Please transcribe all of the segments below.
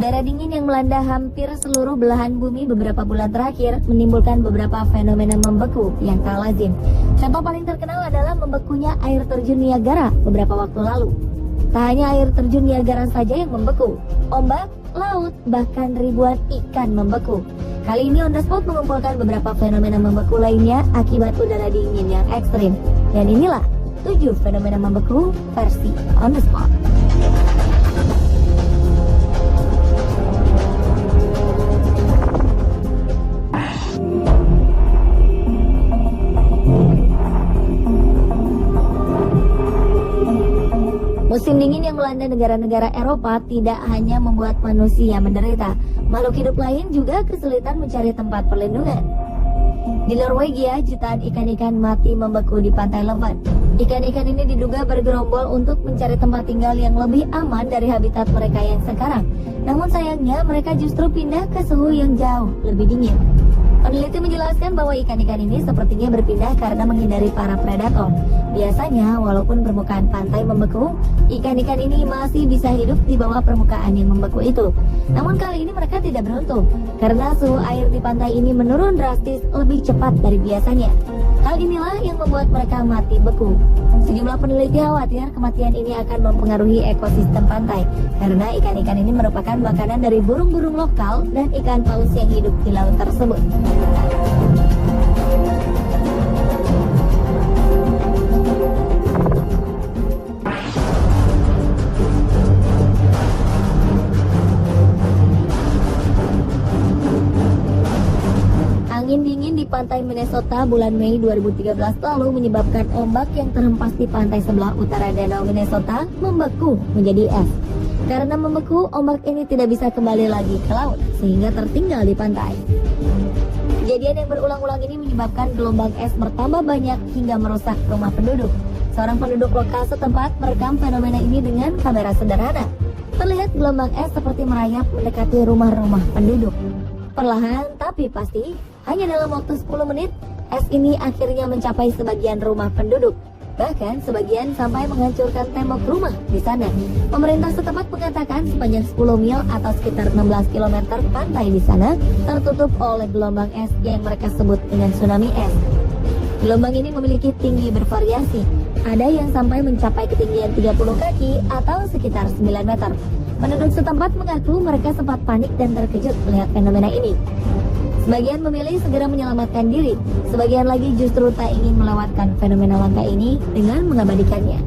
Udara dingin yang melanda hampir seluruh belahan bumi beberapa bulan terakhir menimbulkan beberapa fenomena membeku yang tak lazim. Contoh paling terkenal adalah membekunya air terjun Niagara beberapa waktu lalu. Tak hanya air terjun Niagara saja yang membeku, ombak, laut, bahkan ribuan ikan membeku. Kali ini On The Spot mengumpulkan beberapa fenomena membeku lainnya akibat udara dingin yang ekstrim. Dan inilah 7 fenomena membeku versi On The Spot. Musim dingin yang melanda negara-negara Eropa tidak hanya membuat manusia menderita, makhluk hidup lain juga kesulitan mencari tempat perlindungan. Di Norwegia, jutaan ikan-ikan mati membeku di pantai Levant. Ikan-ikan ini diduga bergerombol untuk mencari tempat tinggal yang lebih aman dari habitat mereka yang sekarang. Namun sayangnya mereka justru pindah ke suhu yang jauh lebih dingin. Peneliti menjelaskan bahwa ikan-ikan ini sepertinya berpindah karena menghindari para predator. Biasanya, walaupun permukaan pantai membeku, ikan-ikan ini masih bisa hidup di bawah permukaan yang membeku itu. Namun kali ini mereka tidak beruntung, karena suhu air di pantai ini menurun drastis lebih cepat dari biasanya. Hal inilah yang membuat mereka mati beku. Sejumlah peneliti khawatir kematian ini akan mempengaruhi ekosistem pantai, karena ikan-ikan ini merupakan makanan dari burung-burung lokal dan ikan paus yang hidup di laut tersebut. Angin dingin di pantai Minnesota bulan Mei 2013 lalu menyebabkan ombak yang terhempas di pantai sebelah utara danau Minnesota membeku menjadi es. Karena membeku, ombak ini tidak bisa kembali lagi ke laut, sehingga tertinggal di pantai. Kejadian yang berulang-ulang ini menyebabkan gelombang es bertambah banyak hingga merusak rumah penduduk. Seorang penduduk lokal setempat merekam fenomena ini dengan kamera sederhana. Terlihat gelombang es seperti merayap mendekati rumah-rumah penduduk. Perlahan tapi pasti, hanya dalam waktu 10 menit, es ini akhirnya mencapai sebagian rumah penduduk. Bahkan sebagian sampai menghancurkan tembok rumah di sana. Pemerintah setempat mengatakan sepanjang 10 mil atau sekitar 16 km pantai di sana tertutup oleh gelombang es yang mereka sebut dengan tsunami es. Gelombang ini memiliki tinggi bervariasi. Ada yang sampai mencapai ketinggian 30 kaki atau sekitar 9 meter. Penduduk setempat mengaku mereka sempat panik dan terkejut melihat fenomena ini. Sebagian memilih segera menyelamatkan diri, sebagian lagi justru tak ingin melewatkan fenomena langka ini dengan mengabadikannya.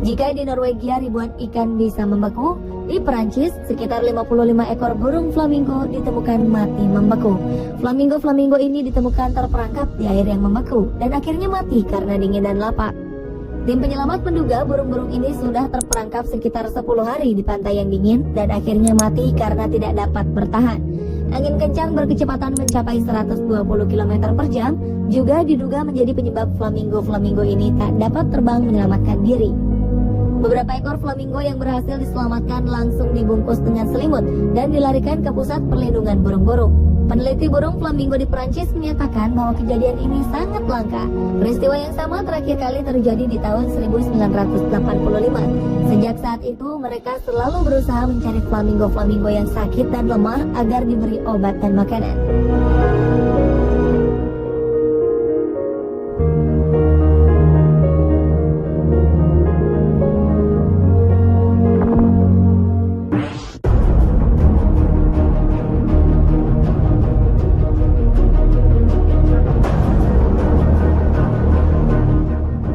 Jika di Norwegia ribuan ikan bisa membeku, di Perancis sekitar 55 ekor burung flamingo ditemukan mati membeku. Flamingo ini ditemukan terperangkap di air yang membeku dan akhirnya mati karena dingin dan lapar. Tim penyelamat menduga burung-burung ini sudah terperangkap sekitar 10 hari di pantai yang dingin dan akhirnya mati karena tidak dapat bertahan. Angin kencang berkecepatan mencapai 120 km per jam juga diduga menjadi penyebab flamingo ini tak dapat terbang menyelamatkan diri. Beberapa ekor flamingo yang berhasil diselamatkan langsung dibungkus dengan selimut dan dilarikan ke pusat perlindungan burung-burung. Peneliti burung flamingo di Perancis menyatakan bahwa kejadian ini sangat langka. Peristiwa yang sama terakhir kali terjadi di tahun 1985. Sejak saat itu, mereka selalu berusaha mencari flamingo yang sakit dan lemah agar diberi obat dan makanan.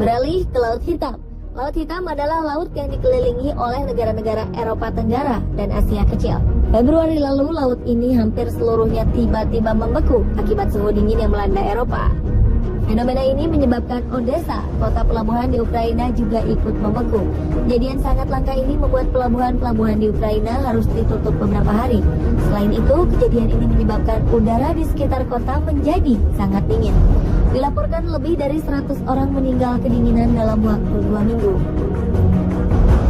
Beralih ke Laut Hitam. Laut Hitam adalah laut yang dikelilingi oleh negara-negara Eropa Tenggara dan Asia Kecil. Februari lalu, laut ini hampir seluruhnya tiba-tiba membeku akibat suhu dingin yang melanda Eropa. Fenomena ini menyebabkan Odessa, kota pelabuhan di Ukraina, juga ikut membeku. Kejadian sangat langka ini membuat pelabuhan-pelabuhan di Ukraina harus ditutup beberapa hari. Selain itu, kejadian ini menyebabkan udara di sekitar kota menjadi sangat dingin. Dilaporkan lebih dari 100 orang meninggal kedinginan dalam waktu 2 minggu.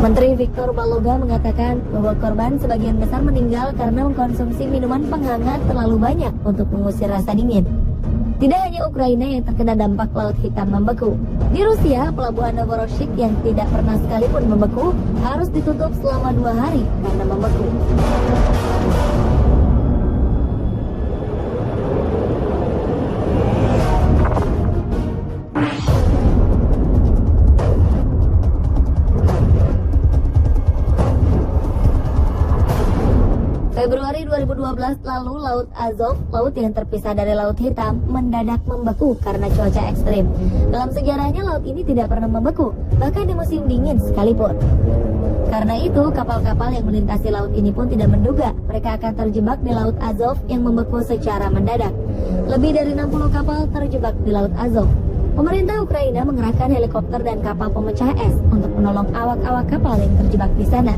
Menteri Victor Baloga mengatakan bahwa korban sebagian besar meninggal karena mengkonsumsi minuman penghangat terlalu banyak untuk mengusir rasa dingin. Tidak hanya Ukraina yang terkena dampak Laut Hitam membeku. Di Rusia, pelabuhan Novorossiysk yang tidak pernah sekalipun membeku harus ditutup selama 2 hari karena membeku. Februari 2012 lalu, Laut Azov, laut yang terpisah dari Laut Hitam, mendadak membeku karena cuaca ekstrim. Dalam sejarahnya, laut ini tidak pernah membeku, bahkan di musim dingin sekalipun. Karena itu, kapal-kapal yang melintasi laut ini pun tidak menduga mereka akan terjebak di Laut Azov yang membeku secara mendadak. Lebih dari 60 kapal terjebak di Laut Azov. Pemerintah Ukraina mengerahkan helikopter dan kapal pemecah es untuk menolong awak-awak kapal yang terjebak di sana.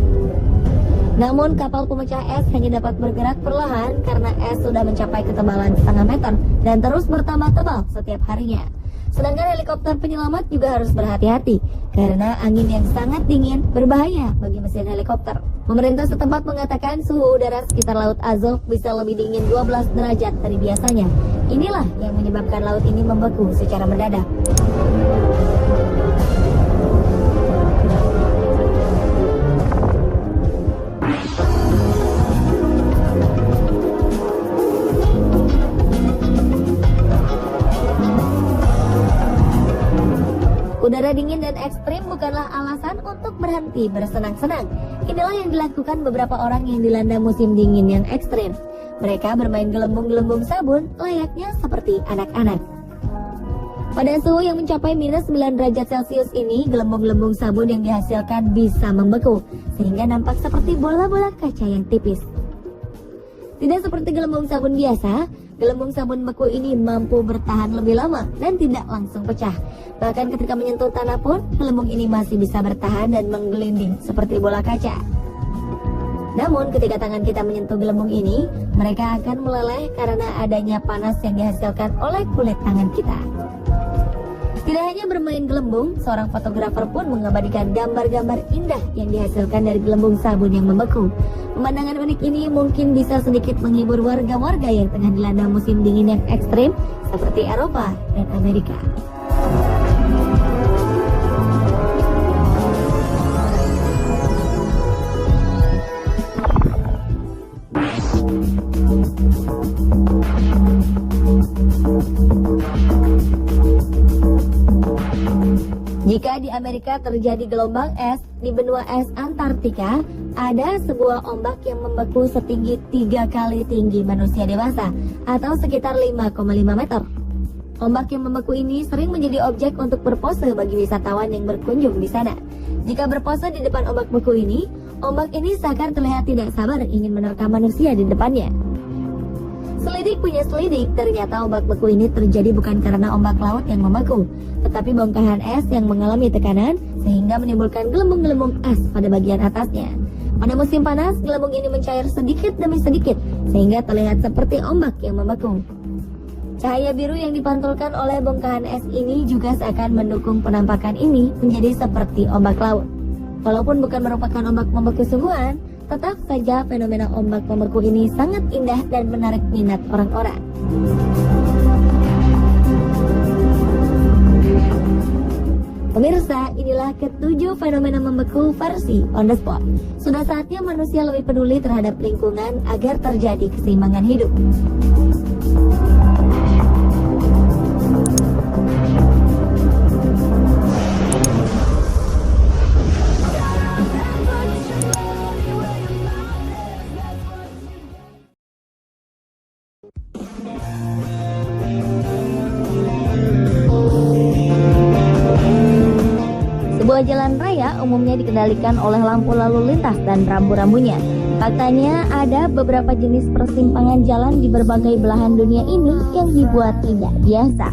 Namun kapal pemecah es hanya dapat bergerak perlahan karena es sudah mencapai ketebalan setengah meter dan terus bertambah tebal setiap harinya. Sedangkan helikopter penyelamat juga harus berhati-hati karena angin yang sangat dingin berbahaya bagi mesin helikopter. Pemerintah setempat mengatakan suhu udara sekitar Laut Azov bisa lebih dingin 12 derajat dari biasanya. Inilah yang menyebabkan laut ini membeku secara mendadak. Udara dingin dan ekstrim bukanlah alasan untuk berhenti bersenang-senang. Inilah yang dilakukan beberapa orang yang dilanda musim dingin yang ekstrim. Mereka bermain gelembung-gelembung sabun layaknya seperti anak-anak. Pada suhu yang mencapai minus 9 derajat Celcius ini, gelembung-gelembung sabun yang dihasilkan bisa membeku, sehingga nampak seperti bola-bola kaca yang tipis. Tidak seperti gelembung sabun biasa, gelembung sabun beku ini mampu bertahan lebih lama dan tidak langsung pecah. Bahkan ketika menyentuh tanah pun, gelembung ini masih bisa bertahan dan menggelinding seperti bola kaca. Namun ketika tangan kita menyentuh gelembung ini, mereka akan meleleh karena adanya panas yang dihasilkan oleh kulit tangan kita. Tidak hanya bermain gelembung, seorang fotografer pun mengabadikan gambar-gambar indah yang dihasilkan dari gelembung sabun yang membeku. Pemandangan unik ini mungkin bisa sedikit menghibur warga-warga yang tengah dilanda musim dingin yang ekstrim seperti Eropa dan Amerika. Jika di Amerika terjadi gelombang es, di benua es Antartika ada sebuah ombak yang membeku setinggi 3 kali tinggi manusia dewasa atau sekitar 5,5 meter. Ombak yang membeku ini sering menjadi objek untuk berpose bagi wisatawan yang berkunjung di sana. Jika berpose di depan ombak beku ini, ombak ini seakan terlihat tidak sabar ingin menerkam manusia di depannya. Selidik punya selidik, ternyata ombak beku ini terjadi bukan karena ombak laut yang membeku, tetapi bongkahan es yang mengalami tekanan sehingga menimbulkan gelembung-gelembung es pada bagian atasnya. Pada musim panas, gelembung ini mencair sedikit demi sedikit sehingga terlihat seperti ombak yang membeku. Cahaya biru yang dipantulkan oleh bongkahan es ini juga seakan mendukung penampakan ini menjadi seperti ombak laut. Walaupun bukan merupakan ombak membeku sungguhan, tetap saja fenomena ombak membeku ini sangat indah dan menarik minat orang-orang. Pemirsa, inilah ke-7 fenomena membeku versi on the spot. Sudah saatnya manusia lebih peduli terhadap lingkungan agar terjadi keseimbangan hidup. Sebuah jalan raya umumnya dikendalikan oleh lampu lalu lintas dan rambu-rambunya. Faktanya, ada beberapa jenis persimpangan jalan di berbagai belahan dunia ini yang dibuat tidak biasa.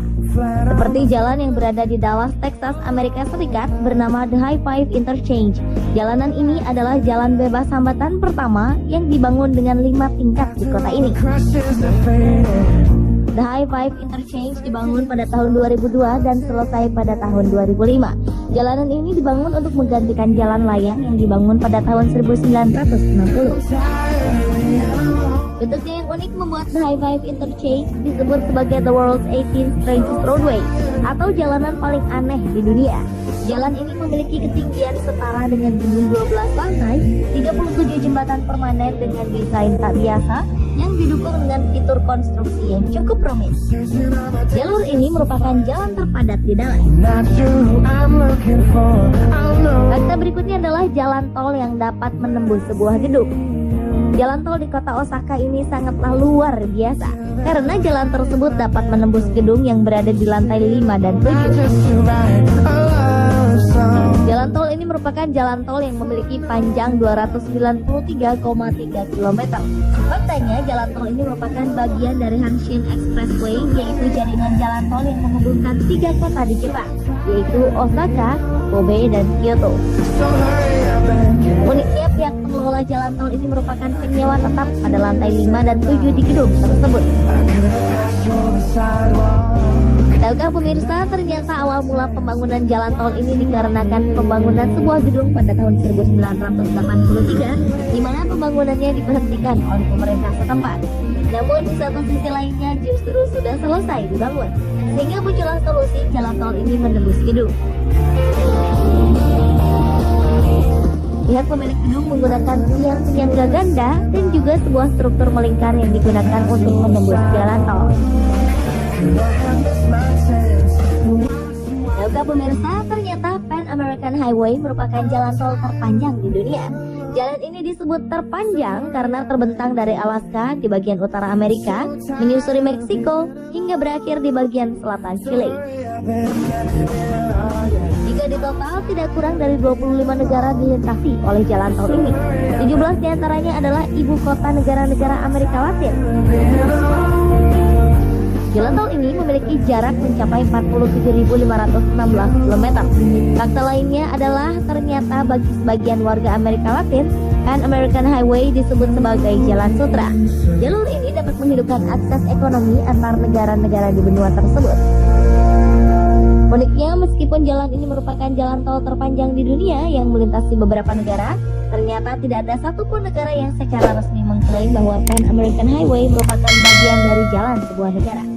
Seperti jalan yang berada di Dallas, Texas, Amerika Serikat bernama The High Five Interchange. Jalanan ini adalah jalan bebas hambatan pertama yang dibangun dengan 5 tingkat di kota ini. The High Five Interchange dibangun pada tahun 2002 dan selesai pada tahun 2005. Jalanan ini dibangun untuk menggantikan jalan layang yang dibangun pada tahun 1960. Bentuknya yang unik membuat The High Five Interchange disebut sebagai the world's 18th strangest roadway atau jalanan paling aneh di dunia. Jalan ini memiliki ketinggian setara dengan gedung 12 lantai, 37 jembatan permanen dengan desain tak biasa yang didukung dengan fitur konstruksi yang cukup rumit. Jalur ini merupakan jalan terpadat di dalam. Fakta berikutnya adalah jalan tol yang dapat menembus sebuah gedung. Jalan tol di kota Osaka ini sangatlah luar biasa karena jalan tersebut dapat menembus gedung yang berada di lantai 5 dan 7. Jalan tol ini merupakan jalan tol yang memiliki panjang 293,3 km. Faktanya, jalan tol ini merupakan bagian dari Hanshin Expressway, yaitu jaringan jalan tol yang menghubungkan 3 kota di Jepang, yaitu Osaka, Kobe, dan Kyoto. Uniknya, pihak pengelola jalan tol ini merupakan penyewa tetap pada lantai 5 dan 7 di gedung tersebut. Tahukah pemirsa, ternyata awal mula pembangunan jalan tol ini dikarenakan pembangunan sebuah gedung pada tahun 1983, di mana pembangunannya diberhentikan oleh pemerintah setempat. Namun di satu sisi lainnya justru sudah selesai dibangun, sehingga muncullah solusi jalan tol ini menembus gedung. Pihak pemilik gedung menggunakan tiang penyangga ganda dan juga sebuah struktur melingkar yang digunakan untuk menembus jalan tol. Tahukah pemirsa, ternyata Pan American Highway merupakan jalan tol terpanjang di dunia. Jalan ini disebut terpanjang karena terbentang dari Alaska di bagian utara Amerika, menyusuri Meksiko, hingga berakhir di bagian selatan Chile. Jika di total, tidak kurang dari 25 negara dilintasi oleh jalan tol ini. 17 diantaranya adalah ibu kota negara-negara Amerika Latin. Jalan tol ini memiliki jarak mencapai 47.516 km. Fakta lainnya adalah ternyata bagi sebagian warga Amerika Latin, Pan American Highway disebut sebagai Jalan Sutra. Jalur ini dapat menghidupkan akses ekonomi antar negara-negara di benua tersebut. Uniknya, meskipun jalan ini merupakan jalan tol terpanjang di dunia yang melintasi beberapa negara, ternyata tidak ada satupun negara yang secara resmi mengklaim bahwa Pan American Highway merupakan bagian dari jalan sebuah negara.